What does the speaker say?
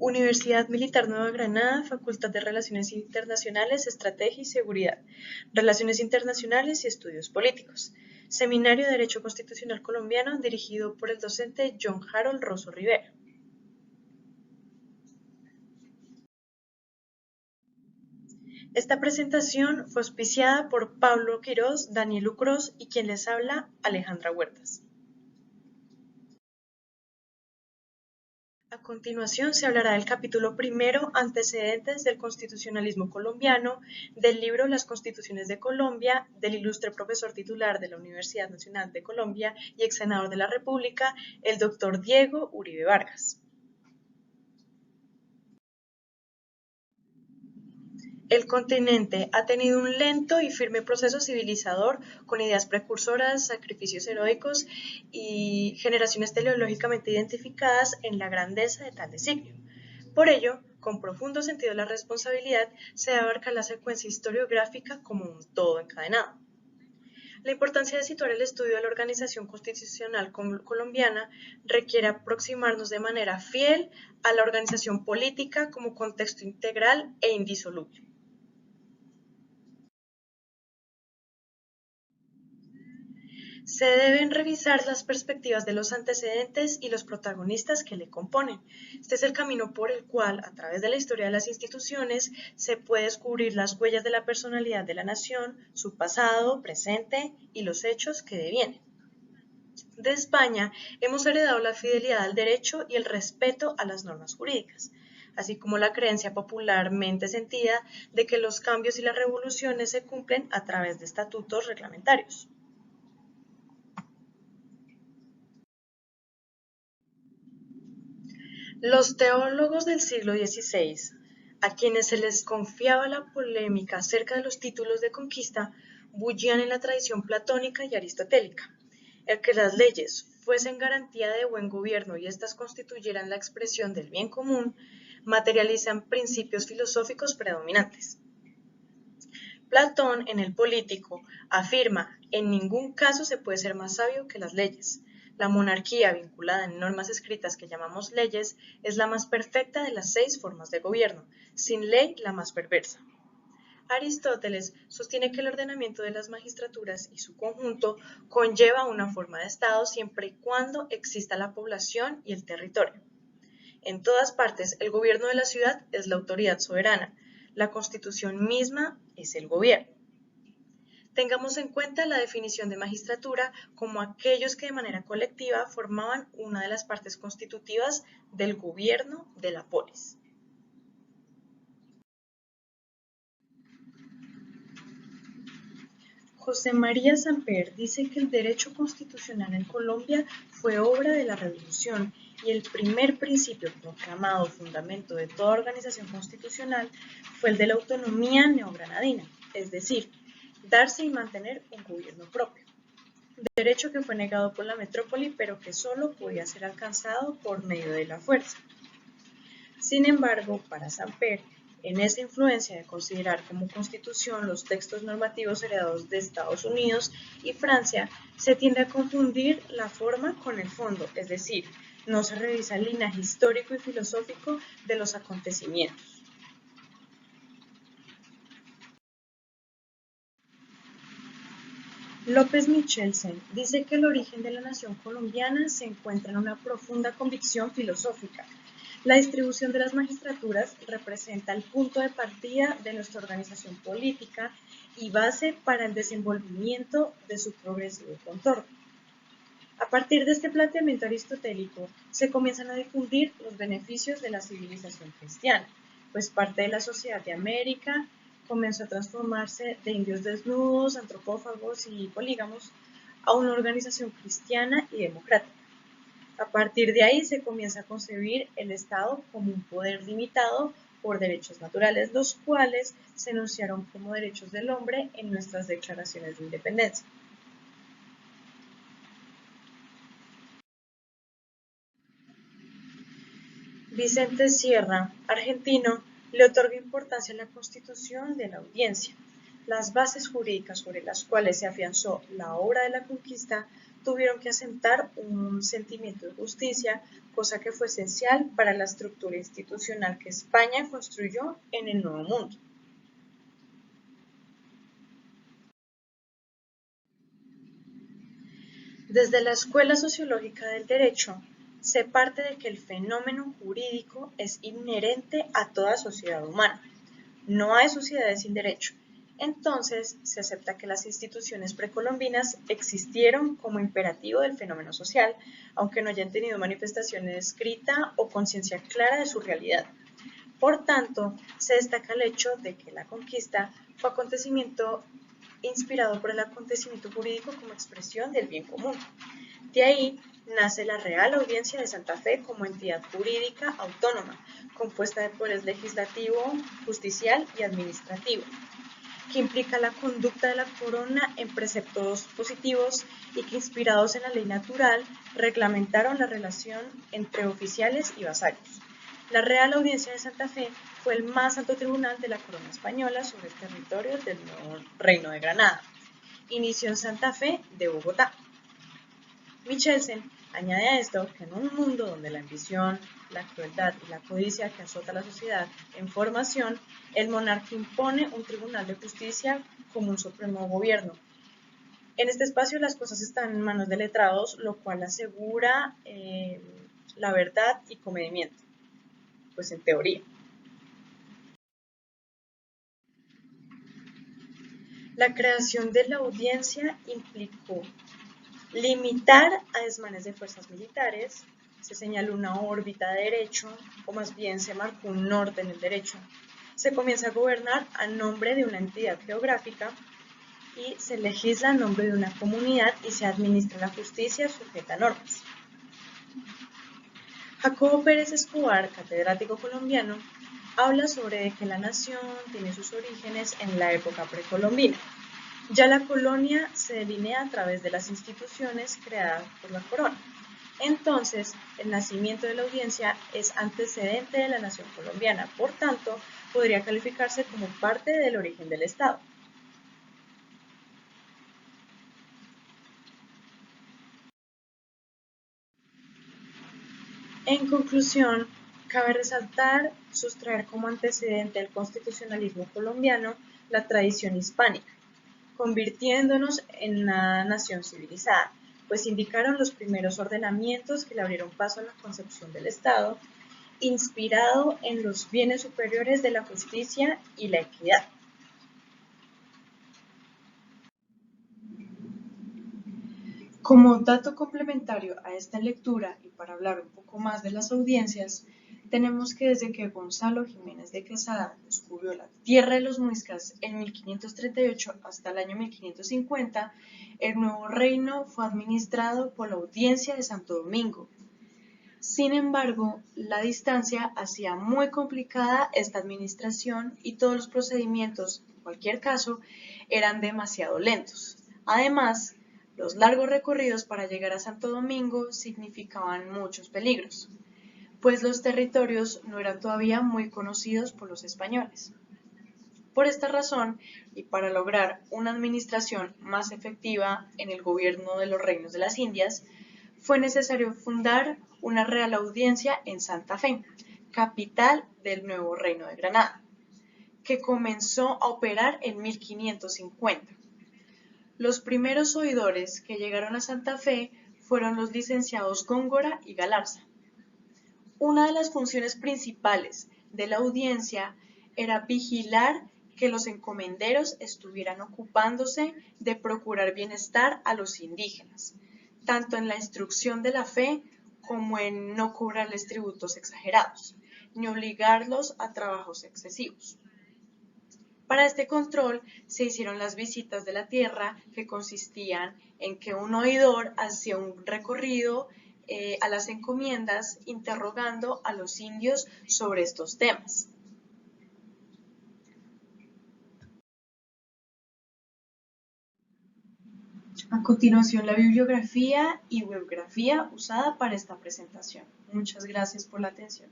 Universidad Militar Nueva Granada, Facultad de Relaciones Internacionales, Estrategia y Seguridad, Relaciones Internacionales y Estudios Políticos. Seminario de Derecho Constitucional Colombiano dirigido por el docente John Harold Rosso Rivera. Esta presentación fue auspiciada por Pablo Quirós, Daniel Ucros y quien les habla, Alejandra Huertas. A continuación se hablará del capítulo primero, Antecedentes del Constitucionalismo Colombiano, del libro Las Constituciones de Colombia, del ilustre profesor titular de la Universidad Nacional de Colombia y ex senador de la República, el doctor Diego Uribe Vargas. El continente ha tenido un lento y firme proceso civilizador con ideas precursoras, sacrificios heroicos y generaciones teleológicamente identificadas en la grandeza de tal designio. Por ello, con profundo sentido de la responsabilidad, se abarca la secuencia historiográfica como un todo encadenado. La importancia de situar el estudio de la organización constitucional colombiana requiere aproximarnos de manera fiel a la organización política como contexto integral e indisoluble. Se deben revisar las perspectivas de los antecedentes y los protagonistas que le componen. Este es el camino por el cual, a través de la historia de las instituciones, se puede descubrir las huellas de la personalidad de la nación, su pasado, presente y los hechos que devienen. De España hemos heredado la fidelidad al derecho y el respeto a las normas jurídicas, así como la creencia popularmente sentida de que los cambios y las revoluciones se cumplen a través de estatutos reglamentarios. Los teólogos del siglo XVI, a quienes se les confiaba la polémica acerca de los títulos de conquista, bullían en la tradición platónica y aristotélica. El que las leyes fuesen garantía de buen gobierno y éstas constituyeran la expresión del bien común, materializan principios filosóficos predominantes. Platón, en el Político, afirma: en ningún caso se puede ser más sabio que las leyes. La monarquía, vinculada en normas escritas que llamamos leyes, es la más perfecta de las 6 formas de gobierno, sin ley la más perversa. Aristóteles sostiene que el ordenamiento de las magistraturas y su conjunto conlleva una forma de Estado siempre y cuando exista la población y el territorio. En todas partes, el gobierno de la ciudad es la autoridad soberana. La Constitución misma es el gobierno. Tengamos en cuenta la definición de magistratura como aquellos que de manera colectiva formaban una de las partes constitutivas del gobierno de la polis. José María Samper dice que el derecho constitucional en Colombia fue obra de la Revolución y el primer principio proclamado fundamento de toda organización constitucional fue el de la autonomía neogranadina, es decir, darse y mantener un gobierno propio, derecho que fue negado por la metrópoli pero que solo podía ser alcanzado por medio de la fuerza. Sin embargo, para Samper, en esa influencia de considerar como constitución los textos normativos heredados de Estados Unidos y Francia, se tiende a confundir la forma con el fondo, es decir, no se revisa el linaje histórico y filosófico de los acontecimientos. López Michelsen dice que el origen de la nación colombiana se encuentra en una profunda convicción filosófica. La distribución de las magistraturas representa el punto de partida de nuestra organización política y base para el desenvolvimiento de su progresivo contorno. A partir de este planteamiento aristotélico, se comienzan a difundir los beneficios de la civilización cristiana, pues parte de la sociedad de América comenzó a transformarse de indios desnudos, antropófagos y polígamos a una organización cristiana y democrática. A partir de ahí se comienza a concebir el Estado como un poder limitado por derechos naturales, los cuales se enunciaron como derechos del hombre en nuestras declaraciones de independencia. Vicente Sierra, argentino, le otorga importancia a la constitución de la audiencia. Las bases jurídicas sobre las cuales se afianzó la obra de la conquista tuvieron que asentar un sentimiento de justicia, cosa que fue esencial para la estructura institucional que España construyó en el Nuevo Mundo. Desde la Escuela Sociológica del Derecho, se parte de que el fenómeno jurídico es inherente a toda sociedad humana. No hay sociedades sin derecho. Entonces, se acepta que las instituciones precolombinas existieron como imperativo del fenómeno social, aunque no hayan tenido manifestación escrita o conciencia clara de su realidad. Por tanto, se destaca el hecho de que la conquista fue acontecimiento inspirado por el acontecimiento jurídico como expresión del bien común. De ahí nace la Real Audiencia de Santa Fe como entidad jurídica autónoma, compuesta de poderes legislativo, justicial y administrativo, que implica la conducta de la corona en preceptos positivos y que, inspirados en la ley natural, reglamentaron la relación entre oficiales y vasallos. La Real Audiencia de Santa Fe fue el más alto tribunal de la corona española sobre el territorio del nuevo Reino de Granada. Inició en Santa Fe de Bogotá. Michelsen añade a esto que en un mundo donde la ambición, la crueldad y la codicia que azota a la sociedad en formación, el monarca impone un tribunal de justicia como un supremo gobierno. En este espacio las cosas están en manos de letrados, lo cual asegura la verdad y comedimiento, pues en teoría. La creación de la audiencia implicó limitar a desmanes de fuerzas militares, se señaló una órbita de derecho, o más bien se marcó un norte en el derecho. Se comienza a gobernar a nombre de una entidad geográfica y se legisla a nombre de una comunidad y se administra la justicia sujeta a normas. Jacobo Pérez Escobar, catedrático colombiano, habla sobre que la nación tiene sus orígenes en la época precolombina. Ya la colonia se delinea a través de las instituciones creadas por la corona. Entonces, el nacimiento de la audiencia es antecedente de la nación colombiana, por tanto, podría calificarse como parte del origen del Estado. En conclusión, cabe resaltar, sustraer como antecedente del constitucionalismo colombiano la tradición hispánica, convirtiéndonos en una nación civilizada, pues indicaron los primeros ordenamientos que le abrieron paso a la concepción del Estado, inspirado en los bienes superiores de la justicia y la equidad. Como dato complementario a esta lectura y para hablar un poco más de las audiencias, tenemos que desde que Gonzalo Jiménez de Quesada descubrió la tierra de los muiscas en 1538 hasta el año 1550, el nuevo reino fue administrado por la Audiencia de Santo Domingo. Sin embargo, la distancia hacía muy complicada esta administración y todos los procedimientos, en cualquier caso, eran demasiado lentos. Además, los largos recorridos para llegar a Santo Domingo significaban muchos peligros, pues los territorios no eran todavía muy conocidos por los españoles. Por esta razón, y para lograr una administración más efectiva en el gobierno de los reinos de las Indias, fue necesario fundar una Real Audiencia en Santa Fe, capital del nuevo Reino de Granada, que comenzó a operar en 1550. Los primeros oidores que llegaron a Santa Fe fueron los licenciados Góngora y Galarza. Una de las funciones principales de la audiencia era vigilar que los encomenderos estuvieran ocupándose de procurar bienestar a los indígenas, tanto en la instrucción de la fe como en no cobrarles tributos exagerados, ni obligarlos a trabajos excesivos. Para este control se hicieron las visitas de la tierra, que consistían en que un oidor hacía un recorrido a las encomiendas interrogando a los indios sobre estos temas. A continuación, la bibliografía y webgrafía usada para esta presentación. Muchas gracias por la atención.